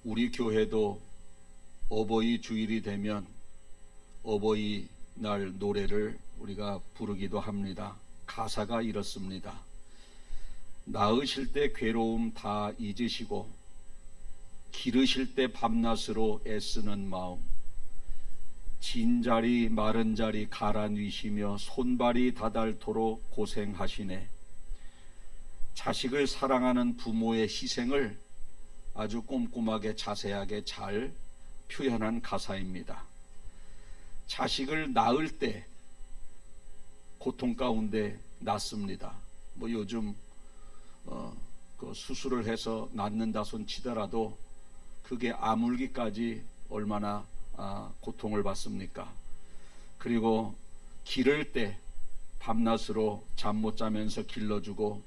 우리 교회도 어버이 주일이 되면 어버이날 노래를 우리가 부르기도 합니다. 가사가 이렇습니다. 낳으실 때 괴로움 다 잊으시고 기르실 때 밤낮으로 애쓰는 마음, 진자리 마른 자리 갈아 뉘시며 손발이 다닳도록 고생하시네. 자식을 사랑하는 부모의 희생을 아주 꼼꼼하게 자세하게 잘 표현한 가사입니다. 자식을 낳을 때 고통 가운데 낳습니다. 뭐 요즘 그 수술을 해서 낳는다 손 치더라도 그게 아물기까지 얼마나 고통을 받습니까? 그리고 기를 때 밤낮으로 잠 못 자면서 길러주고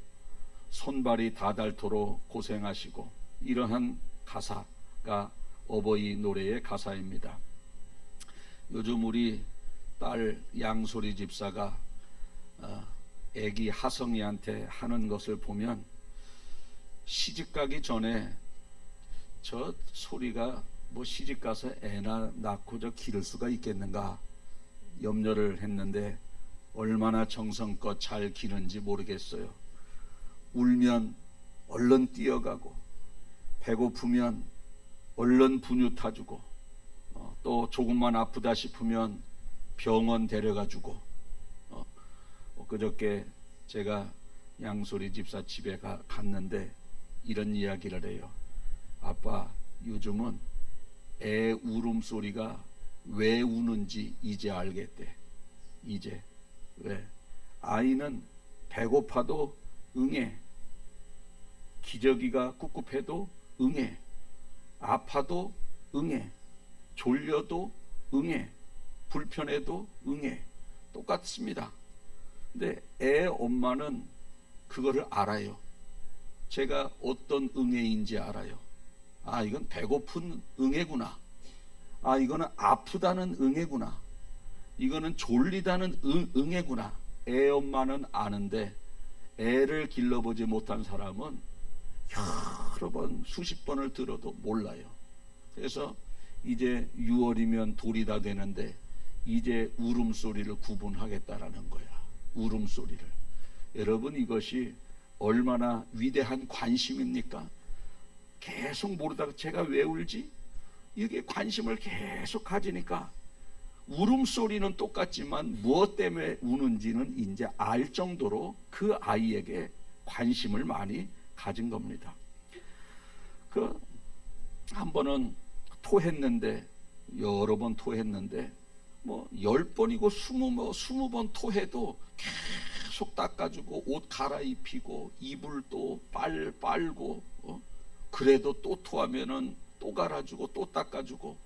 손발이 다닳도록 고생하시고, 이러한 가사가 어버이 노래의 가사입니다. 요즘 우리 딸 양소리 집사가 애기 하성이한테 하는 것을 보면 시집가기 전에 저 소리가 뭐 시집가서 애나 낳고 저 기를 수가 있겠는가 염려를 했는데 얼마나 정성껏 잘 기는지 모르겠어요. 울면 얼른 뛰어가고 배고프면 얼른 분유 타주고 또 조금만 아프다 싶으면 병원 데려가주고. 그저께 제가 양소리 집사 집에 갔는데 이런 이야기를 해요. 아빠, 요즘은 애 울음소리가 왜 우는지 이제 알겠대. 이제. 왜? 아이는 배고파도 응해, 기저귀가 꿉꿉해도 응해, 아파도 응해, 졸려도 응해, 불편해도 응해. 똑같습니다. 근데 애 엄마는 그거를 알아요. 제가 어떤 응애인지 알아요. 아, 이건 배고픈 응애구나. 아, 이거는 아프다는 응애구나. 이거는 졸리다는 응애구나. 애 엄마는 아는데 애를 길러보지 못한 사람은 여러 번 수십 번을 들어도 몰라요. 그래서 이제 6월이면 돌이 다 되는데 이제 울음소리를 구분하겠다라는 거야. 울음소리를. 여러분, 이것이 얼마나 위대한 관심입니까? 계속 모르다가 제가 왜 울지? 이게 관심을 계속 가지니까 울음소리는 똑같지만 무엇 때문에 우는지는 이제 알 정도로 그 아이에게 관심을 많이 가진 겁니다. 한 번은 토했는데, 여러 번 토했는데 뭐 10번이고 20번 토해도 계속 닦아주고 옷 갈아입히고 이불 또 빨고 그래도 또 토하면은 또 갈아주고 또 닦아주고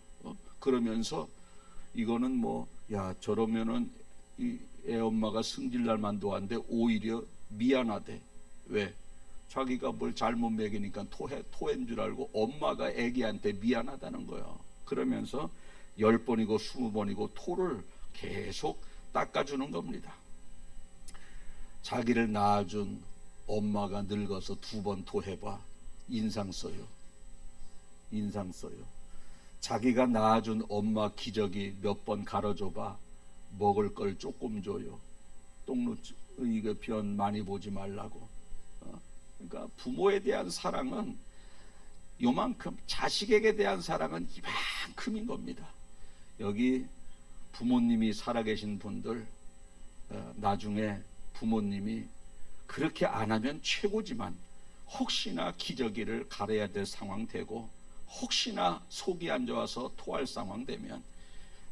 그러면서 이거는 뭐, 야, 저러면은 이 애 엄마가 승질날 만도 한데 오히려 미안하대. 왜? 자기가 뭘 잘못 먹이니까 토한 줄 알고 엄마가 애기한테 미안하다는 거예요. 그러면서 10번이고 20번이고 토를 계속 닦아주는 겁니다. 자기를 낳아준 엄마가 늙어서 2번 토해봐. 인상 써요. 인상 써요. 자기가 낳아준 엄마 기저귀 몇 번 갈아줘봐. 먹을 걸 조금 줘요. 이거 변 많이 보지 말라고. 그러니까 부모에 대한 사랑은 요만큼, 자식에게 대한 사랑은 이만큼인 겁니다. 여기 부모님이 살아계신 분들, 나중에 부모님이 그렇게 안 하면 최고지만 혹시나 기저귀를 갈아야 될 상황 되고 혹시나 속이 안 좋아서 토할 상황 되면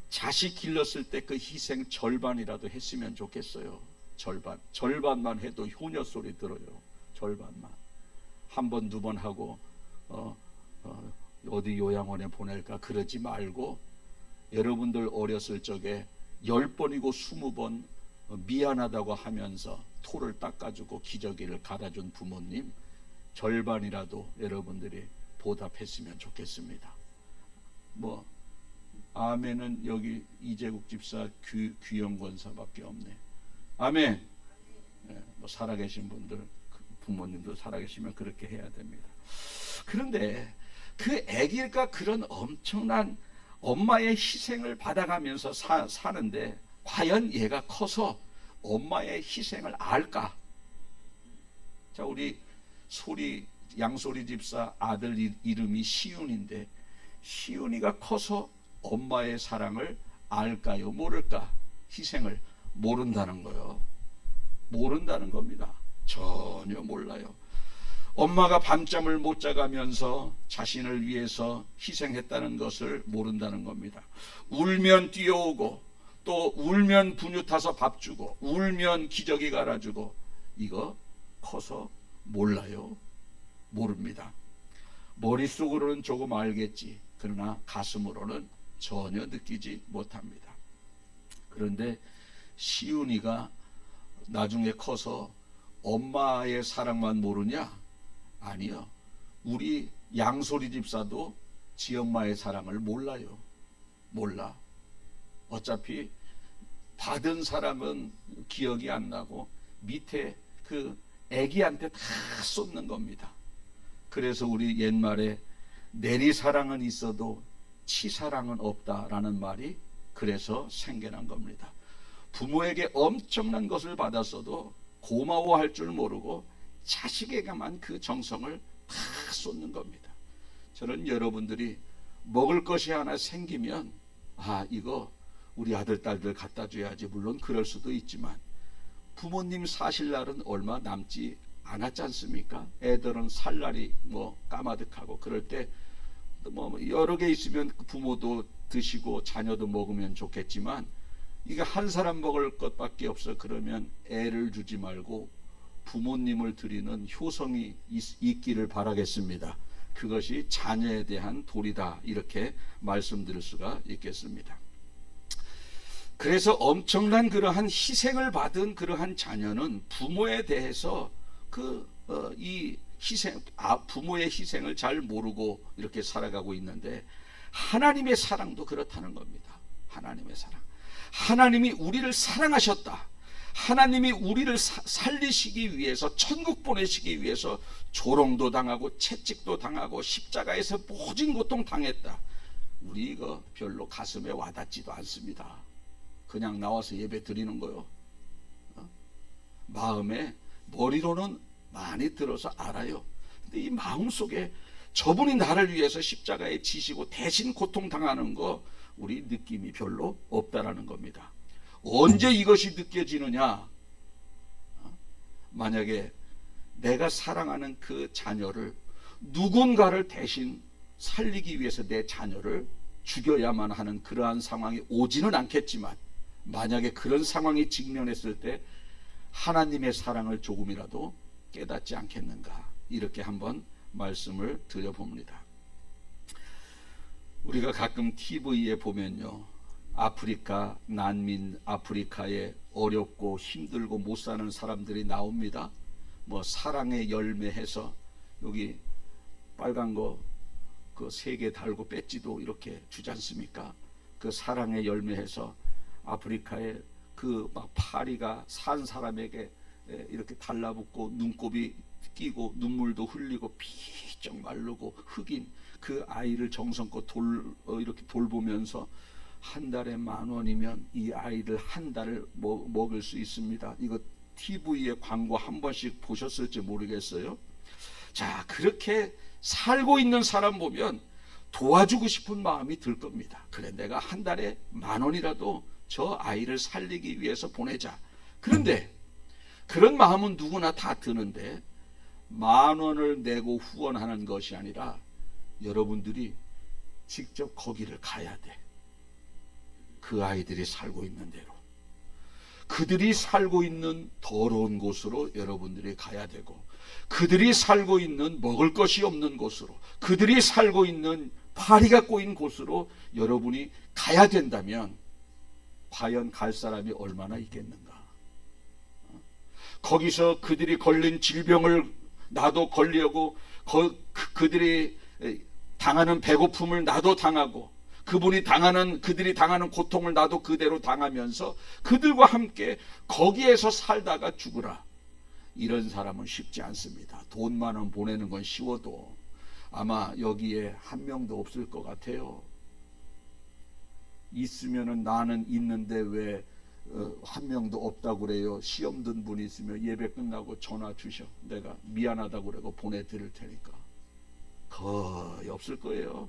자식 길렀을 때 그 희생 절반이라도 했으면 좋겠어요. 절반만 해도 효녀 소리 들어요. 절반만. 한 번, 2번 하고 어디 요양원에 보낼까 그러지 말고, 여러분들 어렸을 적에 10번이고 20번 미안하다고 하면서 토를 닦아주고 기저귀를 갈아준 부모님 절반이라도 여러분들이 보답했으면 좋겠습니다. 뭐 아멘은 여기 이재국 집사, 귀영 권사밖에 없네. 아멘. 뭐 살아계신 분들, 부모님도 살아계시면 그렇게 해야 됩니다. 그런데 그 아기가 그런 엄청난 엄마의 희생을 받아가면서 사는데 과연 얘가 커서 엄마의 희생을 알까? 자, 우리 양소리 집사 아들 이름이 시윤인데 시윤이가 커서 엄마의 사랑을 알까요? 모를까? 희생을 모른다는 거요. 모른다는 겁니다. 전혀 몰라요. 엄마가 밤잠을 못 자가면서 자신을 위해서 희생했다는 것을 모른다는 겁니다. 울면 뛰어오고 또 울면 분유 타서 밥 주고 울면 기저귀 갈아주고 이거 커서 몰라요. 모릅니다. 머릿속으로는 조금 알겠지. 그러나 가슴으로는 전혀 느끼지 못합니다. 그런데 시윤이가 나중에 커서 엄마의 사랑만 모르냐? 아니요. 우리 양소리 집사도 지 엄마의 사랑을 몰라요. 몰라. 어차피 받은 사랑은 기억이 안 나고 밑에 그 애기한테 다 쏟는 겁니다. 그래서 우리 옛말에 내리사랑은 있어도 치사랑은 없다라는 말이 그래서 생겨난 겁니다. 부모에게 엄청난 것을 받았어도 고마워할 줄 모르고 자식에게만 그 정성을 다 쏟는 겁니다. 저는 여러분들이 먹을 것이 하나 생기면 이거 우리 아들 딸들 갖다 줘야지. 물론 그럴 수도 있지만 부모님 사실 날은 얼마 남지 않았지 않습니까? 애들은 살 날이 까마득하고 그럴 때 여러 개 있으면 부모도 드시고 자녀도 먹으면 좋겠지만 이게 한 사람 먹을 것밖에 없어. 그러면 애를 주지 말고 부모님을 드리는 효성이 있기를 바라겠습니다. 그것이 자녀에 대한 도리다. 이렇게 말씀드릴 수가 있겠습니다. 그래서 엄청난 그러한 희생을 받은 그러한 자녀는 부모에 대해서 부모의 희생을 잘 모르고 이렇게 살아가고 있는데 하나님의 사랑도 그렇다는 겁니다. 하나님의 사랑. 하나님이 우리를 사랑하셨다. 하나님이 우리를 살리시기 위해서 천국 보내시기 위해서 조롱도 당하고 채찍도 당하고 십자가에서 모진 고통 당했다. 우리 이거 별로 가슴에 와닿지도 않습니다. 그냥 나와서 예배 드리는 거요. 마음에 머리로는 많이 들어서 알아요. 근데 이 마음속에 저분이 나를 위해서 십자가에 지시고 대신 고통당하는 거 우리 느낌이 별로 없다라는 겁니다. 언제 이것이 느껴지느냐? 만약에 내가 사랑하는 그 자녀를 누군가를 대신 살리기 위해서 내 자녀를 죽여야만 하는 그러한 상황이 오지는 않겠지만 만약에 그런 상황이 직면했을 때 하나님의 사랑을 조금이라도 깨닫지 않겠는가? 이렇게 한번 말씀을 드려봅니다. 우리가 가끔 TV에 보면요, 아프리카 난민, 아프리카에 어렵고 힘들고 못 사는 사람들이 나옵니다. 사랑의 열매 해서 여기 빨간 거 그 3개 달고 배지도 이렇게 주지 않습니까? 그 사랑의 열매 해서 아프리카에 그 파리가 산 사람에게 이렇게 달라붙고 눈곱이 끼고 눈물도 흘리고 피쩍 마르고 흑인 그 아이를 정성껏 이렇게 돌보면서 한 달에 10,000원이면 이 아이들 한 달을 먹을 수 있습니다. 이거 TV에 광고 한 번씩 보셨을지 모르겠어요. 자, 그렇게 살고 있는 사람 보면 도와주고 싶은 마음이 들 겁니다. 그래, 내가 한 달에 10,000원이라도 저 아이를 살리기 위해서 보내자. 그런데 그런 마음은 누구나 다 드는데 10,000원을 내고 후원하는 것이 아니라 여러분들이 직접 거기를 가야 돼. 그 아이들이 살고 있는 대로. 그들이 살고 있는 더러운 곳으로 여러분들이 가야 되고, 그들이 살고 있는 먹을 것이 없는 곳으로, 그들이 살고 있는 파리가 꼬인 곳으로 여러분이 가야 된다면 과연 갈 사람이 얼마나 있겠는가? 거기서 그들이 걸린 질병을 나도 걸려고, 그들이 당하는 배고픔을 나도 당하고, 그들이 당하는 고통을 나도 그대로 당하면서 그들과 함께 거기에서 살다가 죽으라. 이런 사람은 쉽지 않습니다. 돈 10,000원 보내는 건 쉬워도 아마 여기에 한 명도 없을 것 같아요. 있으면은 나는 있는데 왜 한 명도 없다고 그래요. 시험 든 분이 있으면 예배 끝나고 전화 주셔. 내가 미안하다고 그러고 보내드릴 테니까. 거의 없을 거예요.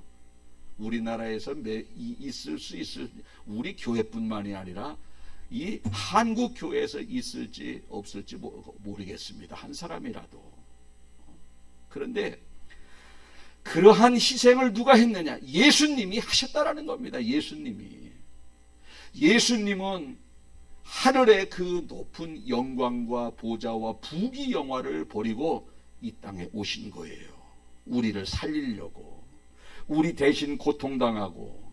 우리나라에서 있을 수 있을, 우리 교회뿐만이 아니라 이 한국 교회에서 있을지 없을지 모르겠습니다. 한 사람이라도. 그런데 그러한 희생을 누가 했느냐? 예수님이 하셨다라는 겁니다. 예수님은 하늘의 그 높은 영광과 보좌와 부귀 영화를 버리고 이 땅에 오신 거예요. 우리를 살리려고. 우리 대신 고통당하고,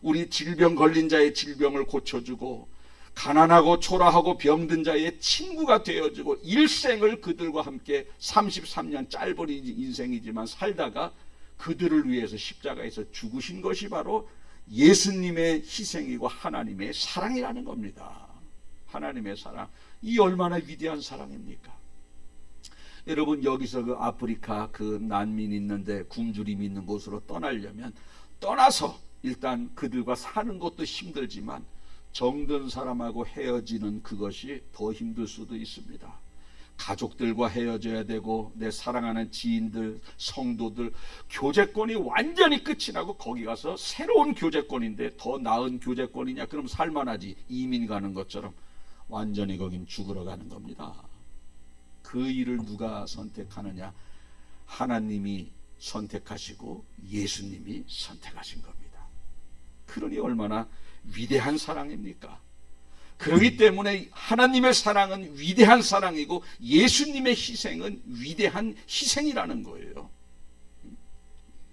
우리 질병 걸린 자의 질병을 고쳐주고, 가난하고 초라하고 병든 자의 친구가 되어주고, 일생을 그들과 함께 33년 짧은 인생이지만 살다가 그들을 위해서 십자가에서 죽으신 것이 바로 예수님의 희생이고 하나님의 사랑이라는 겁니다. 하나님의 사랑. 이 얼마나 위대한 사랑입니까? 여러분, 여기서 그 아프리카 그 난민 있는데 굶주림 있는 곳으로 떠나려면 떠나서 일단 그들과 사는 것도 힘들지만 정든 사람하고 헤어지는 그것이 더 힘들 수도 있습니다. 가족들과 헤어져야 되고, 내 사랑하는 지인들, 성도들, 교제권이 완전히 끝이 나고 거기 가서 새로운 교제권인데 더 나은 교제권이냐? 그럼 살만하지. 이민 가는 것처럼 완전히 거긴 죽으러 가는 겁니다. 그 일을 누가 선택하느냐? 하나님이 선택하시고 예수님이 선택하신 겁니다. 그러니 얼마나 위대한 사랑입니까? 그렇기 때문에 하나님의 사랑은 위대한 사랑이고 예수님의 희생은 위대한 희생이라는 거예요.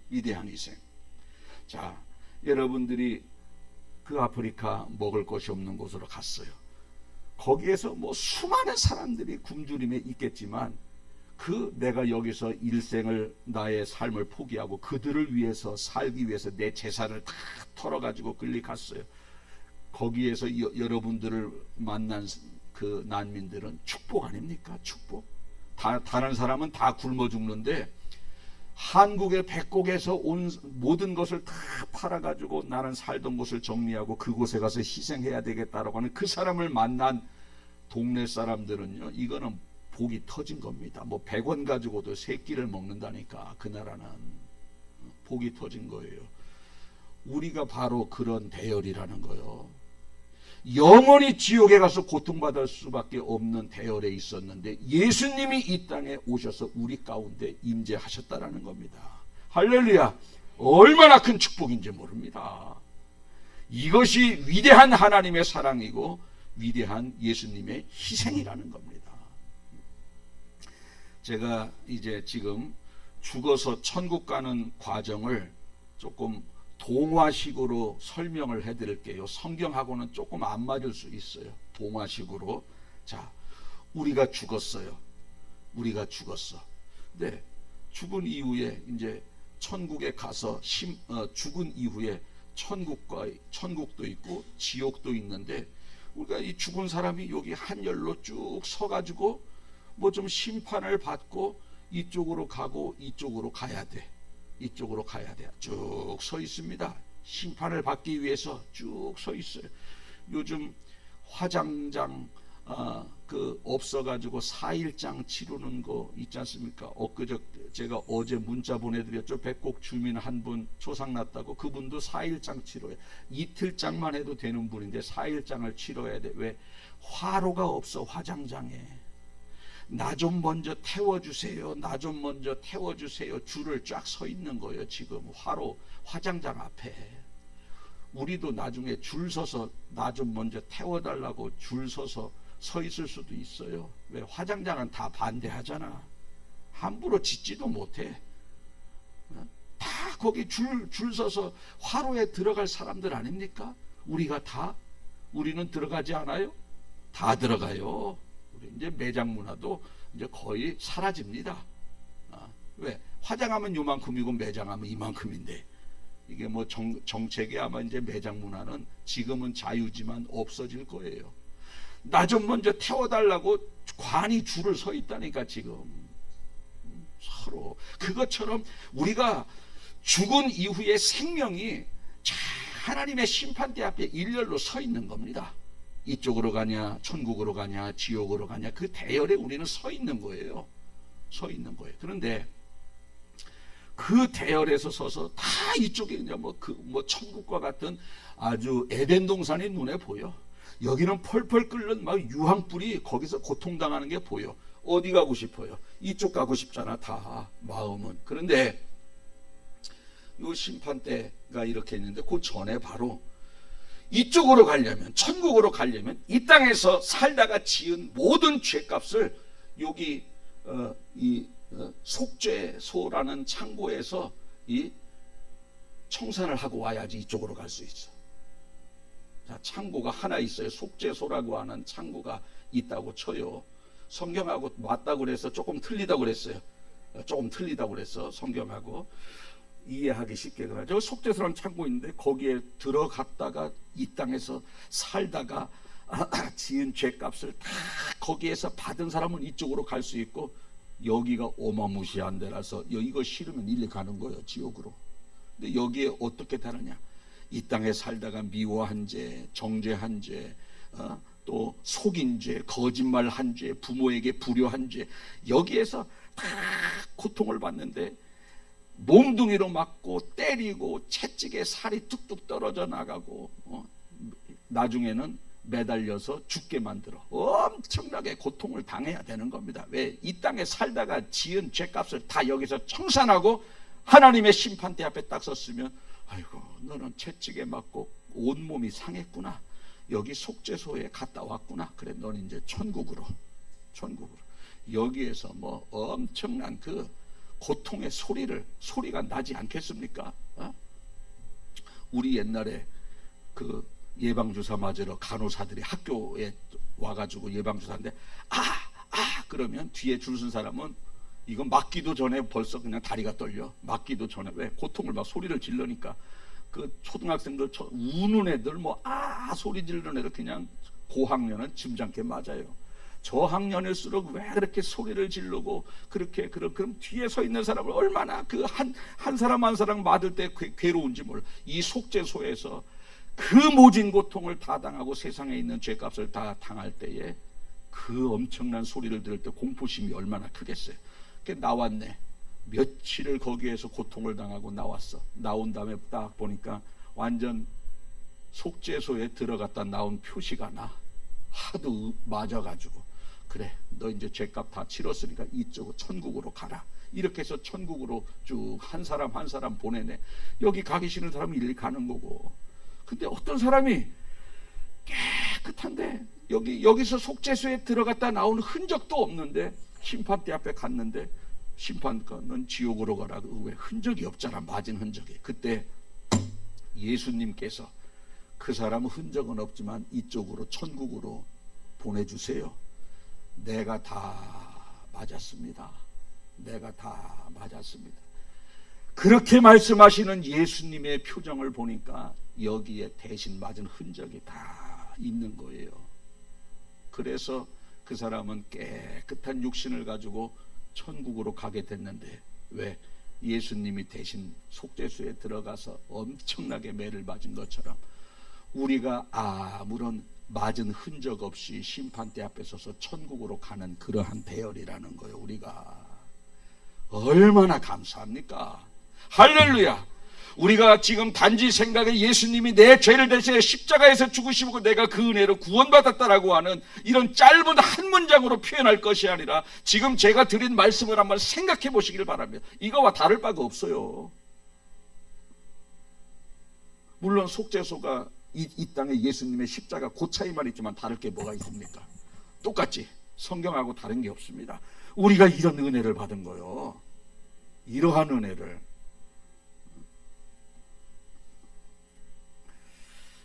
위대한 희생. 자, 여러분들이 그 아프리카 먹을 것이 없는 곳으로 갔어요. 거기에서 뭐 수많은 사람들이 굶주림에 있겠지만 내가 여기서 일생을, 나의 삶을 포기하고 그들을 위해서 살기 위해서 내 재산을 다 털어가지고 끌리 갔어요. 거기에서 여러분들을 만난 그 난민들은 축복 아닙니까? 축복. 다른 사람은 다 굶어 죽는데 한국의 백곡에서 온 모든 것을 다 팔아가지고 나는 살던 곳을 정리하고 그곳에 가서 희생해야 되겠다라고 하는 그 사람을 만난 동네 사람들은요, 이거는 복이 터진 겁니다. 뭐 100원 가지고도 3끼를 먹는다니까. 그 나라는 복이 터진 거예요. 우리가 바로 그런 대열이라는 거예요. 영원히 지옥에 가서 고통받을 수밖에 없는 대열에 있었는데 예수님이 이 땅에 오셔서 우리 가운데 임재하셨다라는 겁니다. 할렐루야. 얼마나 큰 축복인지 모릅니다. 이것이 위대한 하나님의 사랑이고 위대한 예수님의 희생이라는 겁니다. 제가 이제 지금 죽어서 천국 가는 과정을 조금 동화식으로 설명을 해드릴게요. 성경하고는 조금 안 맞을 수 있어요. 동화식으로. 자, 우리가 죽었어요. 우리가 죽었어. 근데 죽은 이후에 이제 천국에 가서 죽은 이후에 천국도 있고 지옥도 있는데, 우리가 이 죽은 사람이 여기 한열로 쭉 서가지고 뭐 좀 심판을 받고 이쪽으로 가고 이쪽으로 가야 돼. 이쪽으로 가야 돼. 쭉 서 있습니다. 심판을 받기 위해서 쭉 서 있어요. 요즘 화장장 없어가지고 4일장 치르는 거 있지 않습니까? 제가 어제 문자 보내드렸죠. 백곡 주민 한 분 조상났다고. 그분도 4일장 치러요. 이틀장만 해도 되는 분인데 4일장을 치러야 돼. 왜? 화로가 없어. 화장장에. 나 좀 먼저 태워주세요. 나 좀 먼저 태워주세요. 줄을 쫙 서 있는 거예요. 지금 화장장 앞에. 우리도 나중에 줄 서서 나 좀 먼저 태워달라고 줄 서서 서 있을 수도 있어요. 왜? 화장장은 다 반대하잖아. 함부로 짓지도 못해. 다 거기 줄 서서 화로에 들어갈 사람들 아닙니까? 우리는 들어가지 않아요? 다 들어가요. 우리 이제 매장 문화도 이제 거의 사라집니다. 왜? 화장하면 요만큼이고 매장하면 이만큼인데, 이게 뭐 정책이 아마 이제 매장 문화는 지금은 자유지만 없어질 거예요. 나 좀 먼저 태워달라고 관이 줄을 서 있다니까. 지금 서 서로. 그것처럼 우리가 죽은 이후의 생명이 하나님의 심판대 앞에 일렬로 서 있는 겁니다. 이쪽으로 가냐, 천국으로 가냐, 지옥으로 가냐, 그 대열에 우리는 서 있는 거예요. 서 있는 거예요. 그런데 그 대열에서 서서 다 이쪽에 그냥 천국과 같은 아주 에덴 동산이 눈에 보여. 여기는 펄펄 끓는 막 유황불이 거기서 고통당하는 게 보여. 어디 가고 싶어요? 이쪽 가고 싶잖아, 다 마음은. 그런데 요 심판대가 이렇게 있는데 그 전에 바로 이쪽으로 가려면, 천국으로 가려면 이 땅에서 살다가 지은 모든 죄값을 여기 속죄소라는 창고에서 이 청산을 하고 와야지 이쪽으로 갈 수 있어. 자, 창고가 하나 있어요. 속죄소라고 하는 창고가 있다고 쳐요. 성경하고 맞다고 그래서 조금 틀리다고 그랬어요. 조금 틀리다고 그랬어, 성경하고. 이해하기 쉽게. 저 속죄소라는 창고 있는데 거기에 들어갔다가 이 땅에서 살다가 지은 죄값을 다 거기에서 받은 사람은 이쪽으로 갈 수 있고, 여기가 어마무시한 데라서 이거 싫으면 일리 가는 거예요, 지옥으로. 근데 여기에 어떻게 다르냐? 이 땅에 살다가 미워한 죄, 정죄한 죄, 또 속인 죄, 거짓말한 죄, 부모에게 불효한 죄, 여기에서 다 고통을 받는데 몽둥이로 맞고 때리고 채찍에 살이 뚝뚝 떨어져 나가고 나중에는 매달려서 죽게 만들어 엄청나게 고통을 당해야 되는 겁니다. 왜? 이 땅에 살다가 지은 죄값을 다 여기서 청산하고 하나님의 심판대 앞에 딱 섰으면, 아이고 너는 채찍에 맞고 온몸이 상했구나, 여기 속죄소에 갔다 왔구나, 그래 너는 이제 천국으로 여기에서 엄청난 그 고통의 소리가 나지 않겠습니까? 우리 옛날에 그 예방주사 맞으러 간호사들이 학교에 와가지고 예방주사인데 그러면 뒤에 줄 쓴 사람은 이거 맞기도 전에 벌써 그냥 다리가 떨려. 맞기도 전에. 왜? 고통을 막 소리를 질러니까. 그 초등학생들 우는 애들 소리 지르는 애들 그냥 고학년은 짐작게 맞아요. 저학년일수록 왜 그렇게 소리를 지르고 그렇게 그럼 뒤에 서 있는 사람을 얼마나 그 한 사람 한 사람 맞을 때 괴로운지 몰라. 이 속죄소에서 그 모진 고통을 다 당하고 세상에 있는 죄값을 다 당할 때에 그 엄청난 소리를 들을 때 공포심이 얼마나 크겠어요. 나왔네. 며칠을 거기에서 고통을 당하고 나왔어. 나온 다음에 딱 보니까 완전 속죄소에 들어갔다 나온 표시가 나. 하도 맞아가지고, 그래 너 이제 죄값 다 치렀으니까 이쪽으로 천국으로 가라. 이렇게 해서 천국으로 쭉 한 사람 한 사람 보내네. 여기 가기 싫은 사람은 일리 가는 거고. 근데 어떤 사람이 깨끗한데 여기서 속죄소에 들어갔다 나온 흔적도 없는데 심판대 앞에 갔는데 심판관 넌 지옥으로 가라. 왜? 흔적이 없잖아, 맞은 흔적이. 그때 예수님께서 그 사람은 흔적은 없지만 이쪽으로 천국으로 보내주세요. 내가 다 맞았습니다. 내가 다 맞았습니다. 그렇게 말씀하시는 예수님의 표정을 보니까 여기에 대신 맞은 흔적이 다 있는 거예요. 그래서 그 사람은 깨끗한 육신을 가지고 천국으로 가게 됐는데, 왜? 예수님이 대신 속죄소에 들어가서 엄청나게 매를 맞은 것처럼 우리가 아무런 맞은 흔적 없이 심판대 앞에 서서 천국으로 가는 그러한 대열이라는 거예요. 우리가 얼마나 감사합니까? 할렐루야. 우리가 지금 단지 생각에 예수님이 내 죄를 대신해 십자가에서 죽으시고 내가 그 은혜로 구원받았다라고 하는 이런 짧은 한 문장으로 표현할 것이 아니라 지금 제가 드린 말씀을 한번 생각해 보시길 바랍니다. 이거와 다를 바가 없어요. 물론 속죄소가 이 땅에 예수님의 십자가 그 차이만 있지만 다를 게 뭐가 있습니까? 똑같지. 성경하고 다른 게 없습니다. 우리가 이런 은혜를 받은 거요. 이러한 은혜를.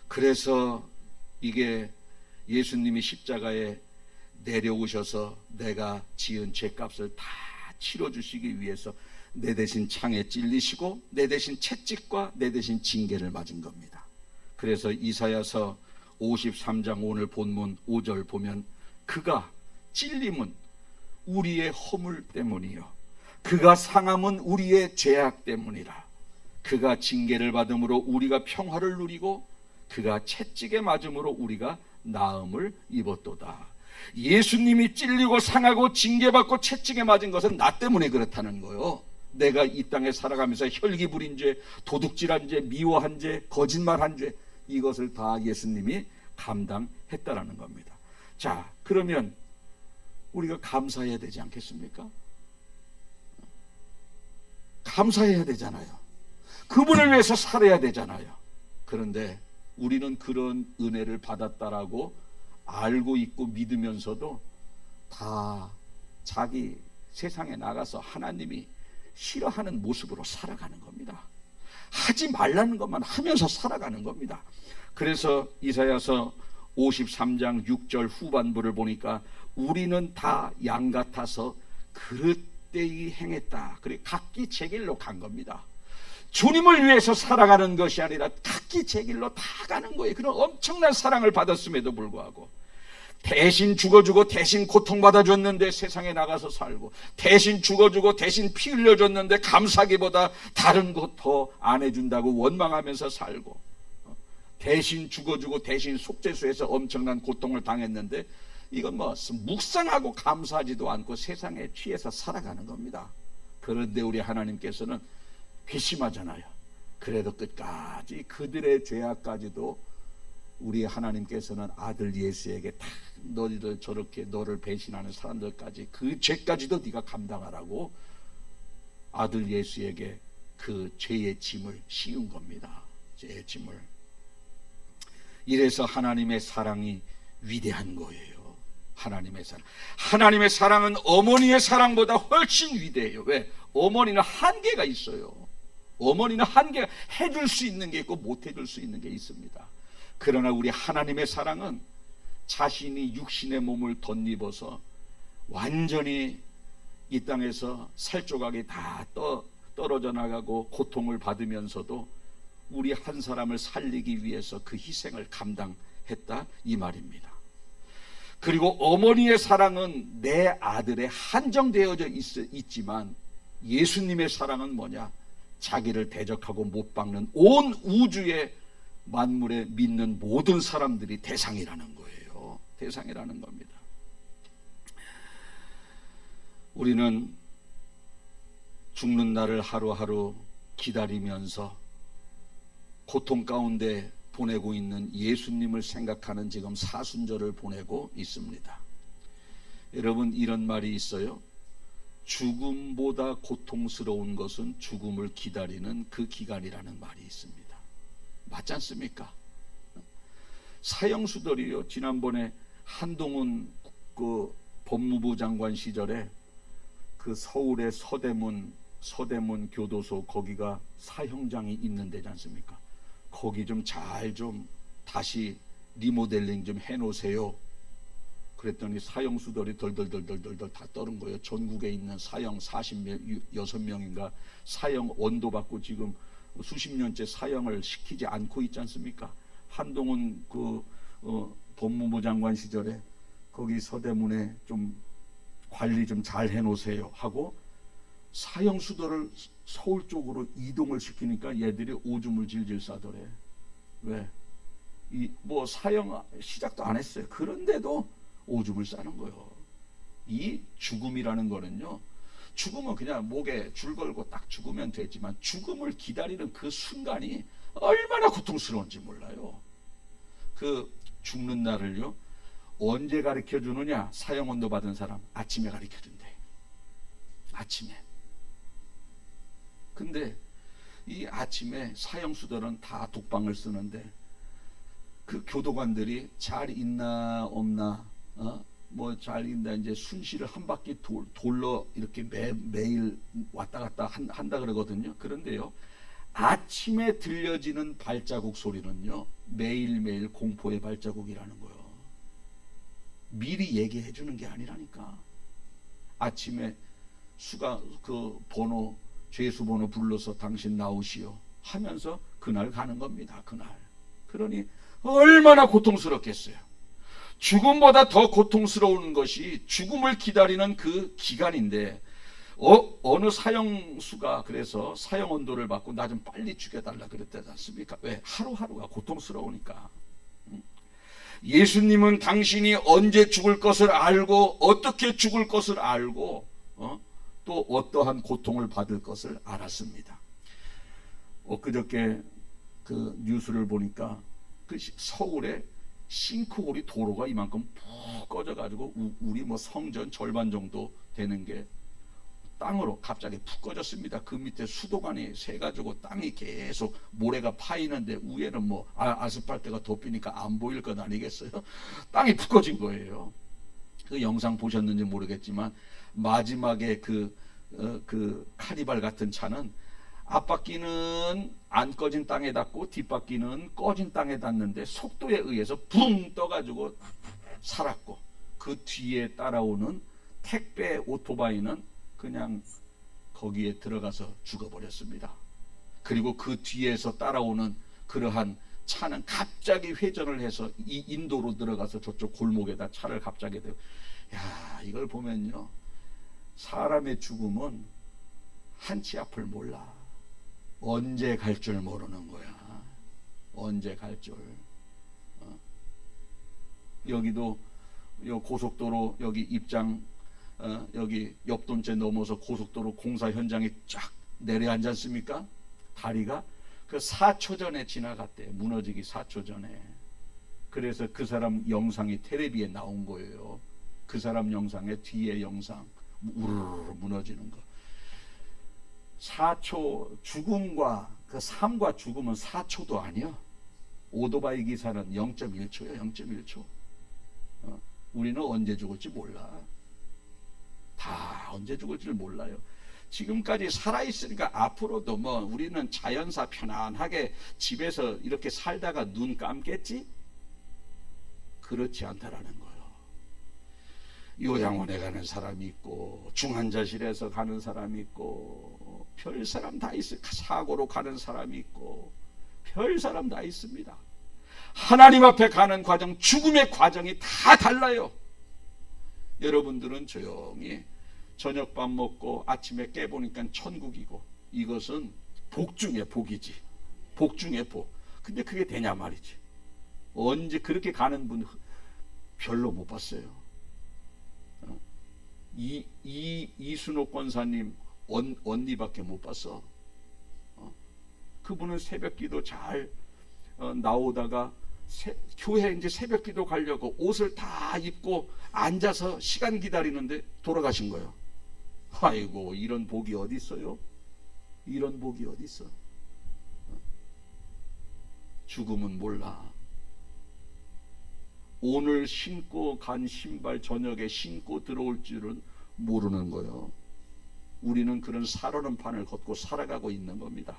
그래서 이게 예수님이 십자가에 내려오셔서 내가 지은 죄값을 다 치러주시기 위해서 내 대신 창에 찔리시고 내 대신 채찍과 내 대신 징계를 맞은 겁니다. 그래서 이사야서 53장 오늘 본문 5절 보면 그가 찔림은 우리의 허물 때문이요 그가 상함은 우리의 죄악 때문이라. 그가 징계를 받음으로 우리가 평화를 누리고 그가 채찍에 맞음으로 우리가 나음을 입었도다. 예수님이 찔리고 상하고 징계받고 채찍에 맞은 것은 나 때문에 그렇다는 거예요. 내가 이 땅에 살아가면서 혈기 부린 죄, 도둑질한 죄, 미워한 죄, 거짓말한 죄, 이것을 다 예수님이 감당했다라는 겁니다. 자, 그러면 우리가 감사해야 되지 않겠습니까? 감사해야 되잖아요. 그분을 위해서 살아야 되잖아요. 그런데 우리는 그런 은혜를 받았다라고 알고 있고 믿으면서도 다 자기 세상에 나가서 하나님이 싫어하는 모습으로 살아가는 겁니다. 하지 말라는 것만 하면서 살아가는 겁니다. 그래서 이사야서 53장 6절 후반부를 보니까 우리는 다 양 같아서 그릇되이 행했다. 그래 각기 제 길로 간 겁니다. 주님을 위해서 살아가는 것이 아니라 각기 제 길로 다 가는 거예요. 그런 엄청난 사랑을 받았음에도 불구하고 대신 죽어주고 대신 고통받아줬는데 세상에 나가서 살고, 대신 죽어주고 대신 피 흘려줬는데 감사기보다 다른 것 더 안 해준다고 원망하면서 살고, 대신 죽어주고 대신 속죄수에서 엄청난 고통을 당했는데 이건 뭐 묵상하고 감사하지도 않고 세상에 취해서 살아가는 겁니다. 그런데 우리 하나님께서는 괘씸하잖아요. 그래도 끝까지 그들의 죄악까지도 우리 하나님께서는 아들 예수에게 다 너희들 저렇게 너를 배신하는 사람들까지 그 죄까지도 네가 감당하라고 아들 예수에게 그 죄의 짐을 씌운 겁니다. 죄의 짐을. 이래서 하나님의 사랑이 위대한 거예요. 하나님의 사랑. 하나님의 사랑은 어머니의 사랑보다 훨씬 위대해요. 왜? 어머니는 한계가 있어요. 어머니는 한계가 해줄 수 있는 게 있고 못 해줄 수 있는 게 있습니다. 그러나 우리 하나님의 사랑은 자신이 육신의 몸을 덧입어서 완전히 이 땅에서 살조각이 다 떨어져 나가고 고통을 받으면서도 우리 한 사람을 살리기 위해서 그 희생을 감당했다 이 말입니다. 그리고 어머니의 사랑은 내 아들에 한정되어져 있지만 예수님의 사랑은 뭐냐? 자기를 대적하고 못 박는 온 우주의 만물에 믿는 모든 사람들이 대상이라는 거예요. 대상이라는 겁니다. 우리는 죽는 날을 하루하루 기다리면서 고통 가운데 보내고 있는 예수님을 생각하는 지금 사순절을 보내고 있습니다. 여러분, 이런 말이 있어요. 죽음보다 고통스러운 것은 죽음을 기다리는 그 기간이라는 말이 있습니다. 맞지 않습니까? 사형수들이요, 지난번에 한동훈 그 법무부 장관 시절에 그 서울의 서대문 교도소 거기가 사형장이 있는 데지 않습니까? 거기 좀 잘 좀 다시 리모델링 좀 해놓으세요. 그랬더니 사형수들이 덜덜덜덜덜 다 떠는 거예요. 전국에 있는 사형 46명인가 사형 원도 받고 지금 수십 년째 사형을 시키지 않고 있지 않습니까? 한동훈 그 법무부 장관 시절에 거기 서대문에 좀 관리 좀 잘 해놓으세요 하고 사형수들을 서울 쪽으로 이동을 시키니까 얘들이 오줌을 질질 싸더래. 왜? 뭐 사형 시작도 안 했어요. 그런데도 오줌을 싸는 거예요. 이 죽음이라는 거는요, 죽음은 그냥 목에 줄 걸고 딱 죽으면 되지만 죽음을 기다리는 그 순간이 얼마나 고통스러운지 몰라요. 그 죽는 날을요 언제 가르쳐 주느냐? 사형원도 받은 사람 아침에 가르쳐 준대. 아침에. 근데 이 아침에 사형수들은 다 독방을 쓰는데 그 교도관들이 잘 있나 없나 뭐 잘 있나 이제 순시를 한 바퀴 돌러 이렇게 매일 왔다 갔다 한다 그러거든요. 그런데요, 아침에 들려지는 발자국 소리는요 매일매일 공포의 발자국이라는 거예요. 미리 얘기해 주는 게 아니라니까. 아침에 그 번호, 죄수 번호 불러서 당신 나오시오 하면서 그날 가는 겁니다. 그날. 그러니 얼마나 고통스럽겠어요. 죽음보다 더 고통스러운 것이 죽음을 기다리는 그 기간인데 어느 사형수가 그래서 사형 언도를 받고 나 좀 빨리 죽여달라 그랬지 않습니까? 왜? 하루하루가 고통스러우니까. 예수님은 당신이 언제 죽을 것을 알고 어떻게 죽을 것을 알고 또 어떠한 고통을 받을 것을 알았습니다. 엊그저께 그 뉴스를 보니까 그 서울에 싱크홀이 도로가 이만큼 푹 꺼져가지고 우리 뭐 성전 절반 정도 되는 게 땅으로 갑자기 푹 꺼졌습니다. 그 밑에 수도관이 새가지고 땅이 계속 모래가 파이는데 위에는 뭐 아스팔트가 덮이니까 안 보일 것 아니겠어요? 땅이 푹 꺼진 거예요. 그 영상 보셨는지 모르겠지만 마지막에 그 카니발 같은 차는 앞바퀴는 안 꺼진 땅에 닿고 뒷바퀴는 꺼진 땅에 닿는데 속도에 의해서 붕 떠가지고 살았고, 그 뒤에 따라오는 택배 오토바이는 그냥 거기에 들어가서 죽어버렸습니다. 그리고 그 뒤에서 따라오는 그러한 차는 갑자기 회전을 해서 이 인도로 들어가서 저쪽 골목에다 차를 갑자기 대고, 야, 이걸 보면요, 사람의 죽음은 한치 앞을 몰라. 언제 갈 줄 모르는 거야. 언제 갈 줄. 여기도 요 고속도로 여기 입장 여기 옆돈째 넘어서 고속도로 공사 현장에 쫙 내려앉지 않습니까? 다리가 그 4초 전에 지나갔대. 무너지기 4초 전에. 그래서 그 사람 영상이 텔레비에 나온 거예요. 그 사람 영상의 뒤에 영상 우르르 무너지는 거. 4초 죽음과 그 삶과 죽음은 4초도 아니야. 오토바이 기사는 0.1초야. 0.1초. 우리는 언제 죽을지 몰라. 다 언제 죽을지를 몰라요. 지금까지 살아있으니까 앞으로도 뭐 우리는 자연사 편안하게 집에서 이렇게 살다가 눈 감겠지? 그렇지 않다라는 거예요. 요양원에 가는 사람이 있고 중환자실에서 가는 사람이 있고 별 사람 다 있어요. 사고로 가는 사람이 있고 별 사람 다 있습니다. 하나님 앞에 가는 과정, 죽음의 과정이 다 달라요. 여러분들은 조용히 저녁밥 먹고 아침에 깨보니까 천국이고, 이것은 복 중에 복이지. 복 중에 복. 근데 그게 되냐 말이지. 언제 그렇게 가는 분 별로 못 봤어요. 이순옥 권사님 언니밖에 못 봤어. 그분은 새벽기도 잘 나오다가 교회 이제 새벽기도 가려고 옷을 다 입고 앉아서 시간 기다리는데 돌아가신 거예요. 아이고, 이런 복이 어디 있어요? 이런 복이 어디 있어? 죽음은 몰라. 오늘 신고 간 신발 저녁에 신고 들어올 줄은 모르는 거예요. 우리는 그런 살아는 판을 걷고 살아가고 있는 겁니다.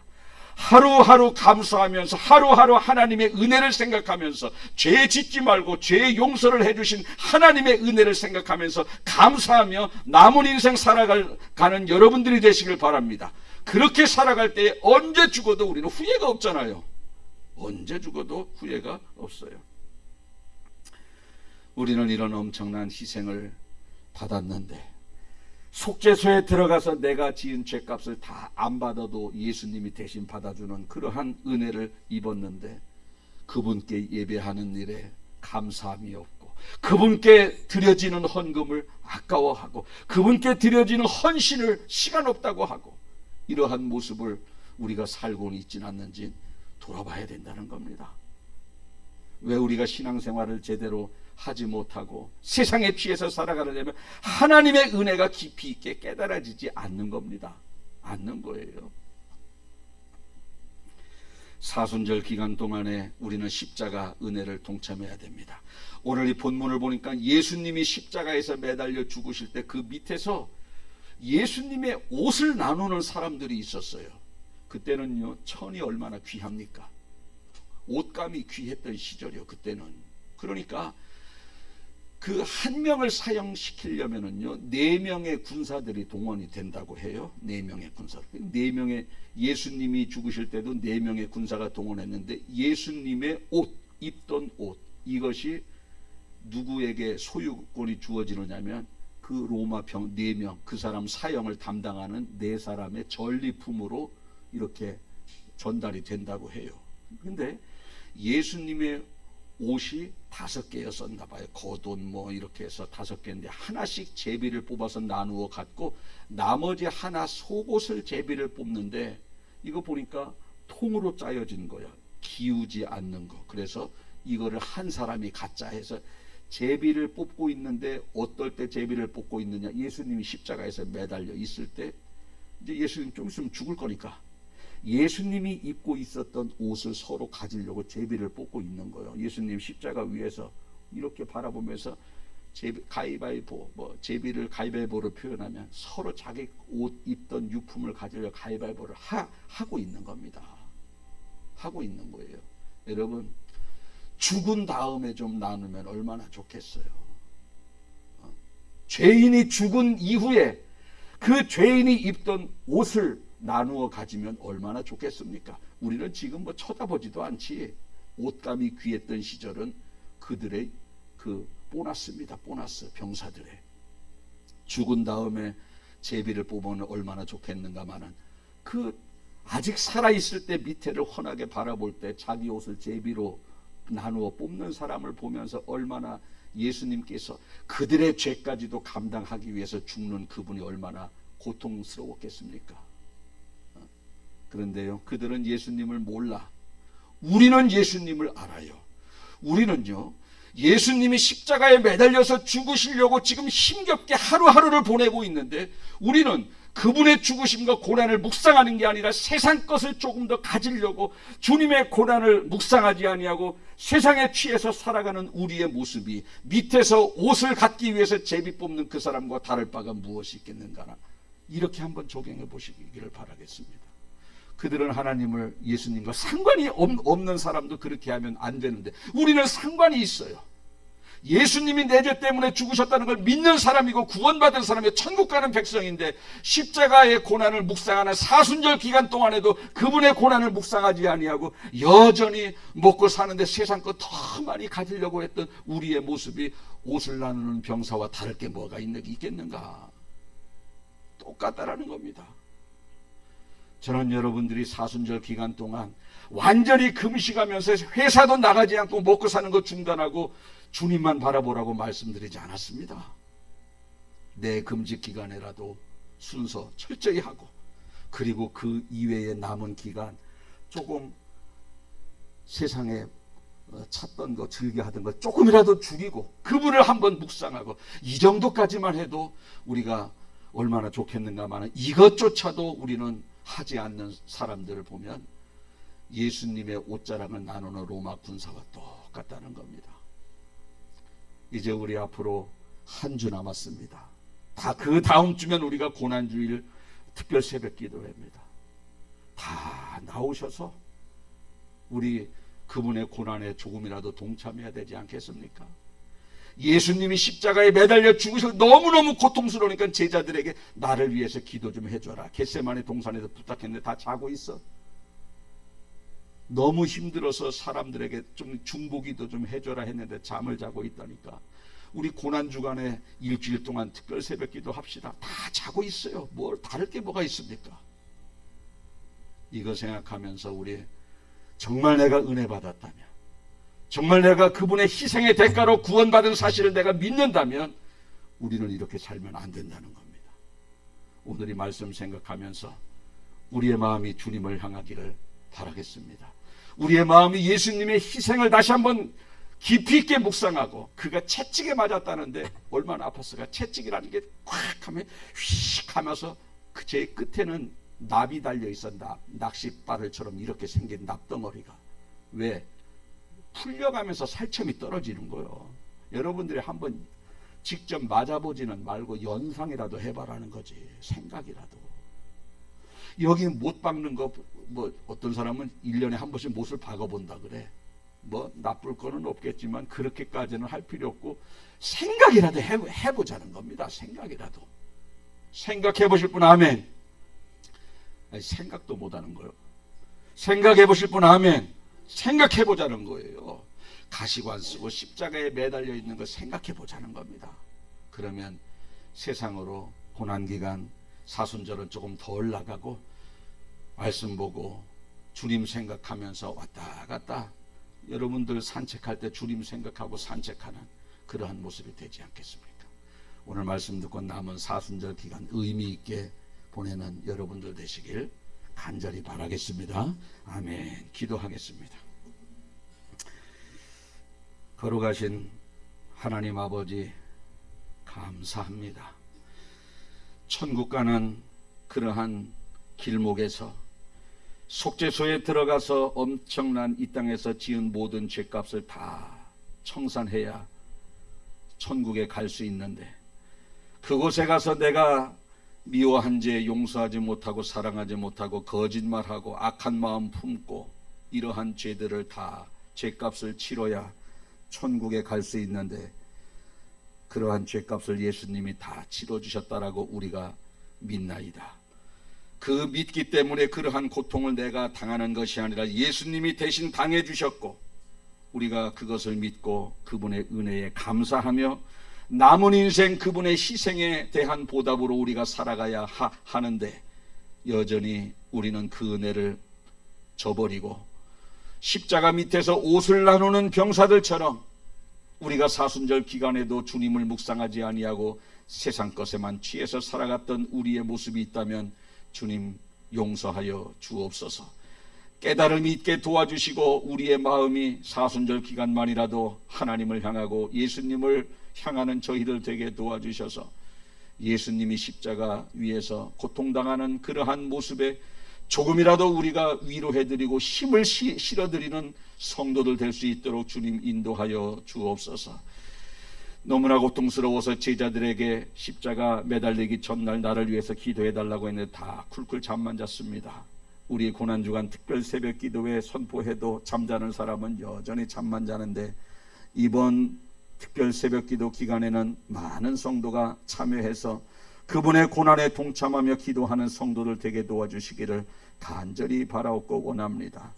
하루하루 감사하면서 하루하루 하나님의 은혜를 생각하면서 죄 짓지 말고 죄 용서를 해주신 하나님의 은혜를 생각하면서 감사하며 남은 인생 살아가는 여러분들이 되시길 바랍니다. 그렇게 살아갈 때 언제 죽어도 우리는 후회가 없잖아요. 언제 죽어도 후회가 없어요. 우리는 이런 엄청난 희생을 받았는데 속죄소에 들어가서 내가 지은 죄값을 다 안 받아도 예수님이 대신 받아주는 그러한 은혜를 입었는데 그분께 예배하는 일에 감사함이 없고, 그분께 드려지는 헌금을 아까워하고, 그분께 드려지는 헌신을 시간 없다고 하고, 이러한 모습을 우리가 살고는 있지는 않는지 돌아봐야 된다는 겁니다. 왜 우리가 신앙생활을 제대로 하지 못하고 세상에 취해서 살아가려면 하나님의 은혜가 깊이 있게 깨달아지지 않는 겁니다. 않는 거예요. 사순절 기간 동안에 우리는 십자가 은혜를 동참해야 됩니다. 오늘 이 본문을 보니까 예수님이 십자가에서 매달려 죽으실 때 그 밑에서 예수님의 옷을 나누는 사람들이 있었어요. 그때는요, 천이 얼마나 귀합니까? 옷감이 귀했던 시절이요, 그때는. 그러니까 그 한 명을 사형시키려면은요, 4명의 군사들이 동원이 된다고 해요. 4명의 군사. 4명의, 예수님이 죽으실 때도 4명의 군사가 동원했는데 예수님의 옷, 입던 옷, 이것이 누구에게 소유권이 주어지느냐면 그 로마 병 4명, 그 사람 사형을 담당하는 4사람의 전리품으로 이렇게 전달이 된다고 해요. 근데 예수님의 옷이 5개였었나 봐요. 겉옷 뭐 이렇게 해서 5개인데 하나씩 제비를 뽑아서 나누어 갖고 나머지 하나 속옷을 제비를 뽑는데 이거 보니까 통으로 짜여진 거야. 기우지 않는 거. 그래서 이거를 한 사람이 갖자 해서 제비를 뽑고 있는데 어떨 때 제비를 뽑고 있느냐. 예수님이 십자가에서 매달려 있을 때 이제 예수님 좀 있으면 죽을 거니까 예수님이 입고 있었던 옷을 서로 가지려고 제비를 뽑고 있는 거예요. 예수님 십자가 위에서 이렇게 바라보면서 가위바위보, 뭐 제비를 가위바위보로 표현하면 서로 자기 옷 입던 유품을 가지려 가위바위보를 하고 있는 겁니다. 하고 있는 거예요. 여러분, 죽은 다음에 좀 나누면 얼마나 좋겠어요. 죄인이 죽은 이후에 그 죄인이 입던 옷을 나누어 가지면 얼마나 좋겠습니까? 우리는 지금 뭐 쳐다보지도 않지. 옷감이 귀했던 시절은 그들의 그 보너스입니다. 보너스, 병사들의. 죽은 다음에 제비를 뽑으면 얼마나 좋겠는가마는 그 아직 살아있을 때 밑에를 훤하게 바라볼 때 자기 옷을 제비로 나누어 뽑는 사람을 보면서 얼마나 예수님께서 그들의 죄까지도 감당하기 위해서 죽는 그분이 얼마나 고통스러웠겠습니까? 그런데요, 그들은 예수님을 몰라. 우리는 예수님을 알아요. 우리는요, 예수님이 십자가에 매달려서 죽으시려고 지금 힘겹게 하루하루를 보내고 있는데 우리는 그분의 죽으심과 고난을 묵상하는 게 아니라 세상 것을 조금 더 가지려고 주님의 고난을 묵상하지 아니하고 세상에 취해서 살아가는 우리의 모습이 밑에서 옷을 갖기 위해서 제비 뽑는 그 사람과 다를 바가 무엇이 있겠는가. 이렇게 한번 적용해 보시기를 바라겠습니다. 그들은 하나님을, 예수님과 상관이 없는 사람도 그렇게 하면 안 되는데 우리는 상관이 있어요. 예수님이 내 죄 때문에 죽으셨다는 걸 믿는 사람이고 구원받은 사람이 천국 가는 백성인데 십자가의 고난을 묵상하는 사순절 기간 동안에도 그분의 고난을 묵상하지 아니하고 여전히 먹고 사는데 세상 거 더 많이 가지려고 했던 우리의 모습이 옷을 나누는 병사와 다를 게 뭐가 있겠는가. 똑같다라는 겁니다. 저는 여러분들이 사순절 기간 동안 완전히 금식하면서 회사도 나가지 않고 먹고 사는 거 중단하고 주님만 바라보라고 말씀드리지 않았습니다. 내 금식 기간에라도 순서 철저히 하고 그리고 그 이외에 남은 기간 조금 세상에 찾던 거 즐겨하던 거 조금이라도 줄이고 그분을 한번 묵상하고 이 정도까지만 해도 우리가 얼마나 좋겠는가마는 이것조차도 우리는 하지 않는 사람들을 보면 예수님의 옷자락을 나누는 로마 군사와 똑같다는 겁니다. 이제 우리 앞으로 한 주 남았습니다. 다 그 다음 주면 우리가 고난주일 특별 새벽 기도회입니다. 다 나오셔서 우리 그분의 고난에 조금이라도 동참해야 되지 않겠습니까? 예수님이 십자가에 매달려 죽으셔서 너무너무 고통스러우니까 제자들에게 나를 위해서 기도 좀 해줘라. 겟세마네 동산에서 부탁했는데 다 자고 있어. 너무 힘들어서 사람들에게 좀 중보기도 좀 해줘라 했는데 잠을 자고 있다니까. 우리 고난주간에 일주일 동안 특별 새벽기도 합시다. 다 자고 있어요. 뭘 다를 게 뭐가 있습니까? 이거 생각하면서 우리 정말 내가 은혜 받았다면, 정말 내가 그분의 희생의 대가로 구원받은 사실을 내가 믿는다면 우리는 이렇게 살면 안 된다는 겁니다. 오늘 이 말씀 생각하면서 우리의 마음이 주님을 향하기를 바라겠습니다. 우리의 마음이 예수님의 희생을 다시 한번 깊이 있게 묵상하고 그가 채찍에 맞았다는데 얼마나 아팠을까. 채찍이라는 게 꽉 하면 휙 하면서 그 제 끝에는 납이 달려있어. 낚싯바늘처럼 이렇게 생긴 납덩어리가. 왜? 풀려가면서 살점이 떨어지는 거예요. 여러분들이 한번 직접 맞아보지는 말고 연상이라도 해봐라는 거지. 생각이라도. 여기 못 박는 거, 뭐 어떤 사람은 1년에 한 번씩 못을 박아본다 그래. 뭐 나쁠 거는 없겠지만 그렇게까지는 할 필요 없고 생각이라도 해보자는 겁니다. 생각이라도. 생각해 보실 분 아멘. 아니, 생각도 못하는 거예요. 생각해 보실 분 아멘. 생각해 보자는 거예요. 가시관 쓰고 십자가에 매달려 있는 거 생각해 보자는 겁니다. 그러면 세상으로 고난기간 사순절은 조금 덜 나가고 말씀 보고 주님 생각하면서 왔다 갔다 여러분들 산책할 때 주님 생각하고 산책하는 그러한 모습이 되지 않겠습니까? 오늘 말씀 듣고 남은 사순절 기간 의미 있게 보내는 여러분들 되시길 간절히 바라겠습니다. 아멘. 기도하겠습니다. 걸어가신 하나님 아버지 감사합니다. 천국 가는 그러한 길목에서 속죄소에 들어가서 엄청난 이 땅에서 지은 모든 죄값을 다 청산해야 천국에 갈 수 있는데, 그곳에 가서 내가 미워한 죄 용서하지 못하고 사랑하지 못하고 거짓말하고 악한 마음 품고 이러한 죄들을 다 죄값을 치러야 천국에 갈 수 있는데, 그러한 죄값을 예수님이 다 치러주셨다라고 우리가 믿나이다. 그 믿기 때문에 그러한 고통을 내가 당하는 것이 아니라 예수님이 대신 당해주셨고, 우리가 그것을 믿고 그분의 은혜에 감사하며 남은 인생 그분의 희생에 대한 보답으로 우리가 살아가야 하는데, 여전히 우리는 그 은혜를 저버리고 십자가 밑에서 옷을 나누는 병사들처럼 우리가 사순절 기간에도 주님을 묵상하지 아니하고 세상 것에만 취해서 살아갔던 우리의 모습이 있다면 주님 용서하여 주옵소서. 깨달음이 있게 도와주시고 우리의 마음이 사순절 기간만이라도 하나님을 향하고 예수님을 향하는 저희들 되게 도와주셔서 예수님이 십자가 위에서 고통당하는 그러한 모습에 조금이라도 우리가 위로해드리고 힘을 실어드리는 성도들 될 수 있도록 주님 인도하여 주옵소서. 너무나 고통스러워서 제자들에게 십자가 매달리기 전날 나를 위해서 기도해달라고 했는데 다 쿨쿨 잠만 잤습니다. 우리 고난주간 특별 새벽 기도회 선포해도 잠자는 사람은 여전히 잠만 자는데, 이번 특별 새벽 기도 기간에는 많은 성도가 참여해서 그분의 고난에 동참하며 기도하는 성도들 되게 도와주시기를 간절히 바라옵고 원합니다.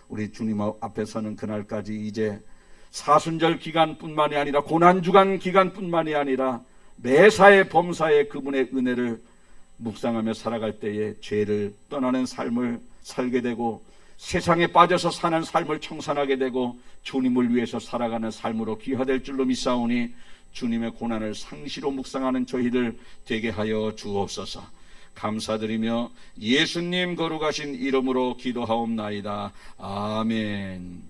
우리 주님 앞에서는 그날까지 이제 사순절 기간뿐만이 아니라 고난주간 기간뿐만이 아니라 매사에 범사에 그분의 은혜를 묵상하며 살아갈 때에 죄를 떠나는 삶을 살게 되고 세상에 빠져서 사는 삶을 청산하게 되고 주님을 위해서 살아가는 삶으로 귀화될 줄로 믿사오니 주님의 고난을 상시로 묵상하는 저희들 되게 하여 주옵소서. 감사드리며 예수님 거룩하신 이름으로 기도하옵나이다. 아멘.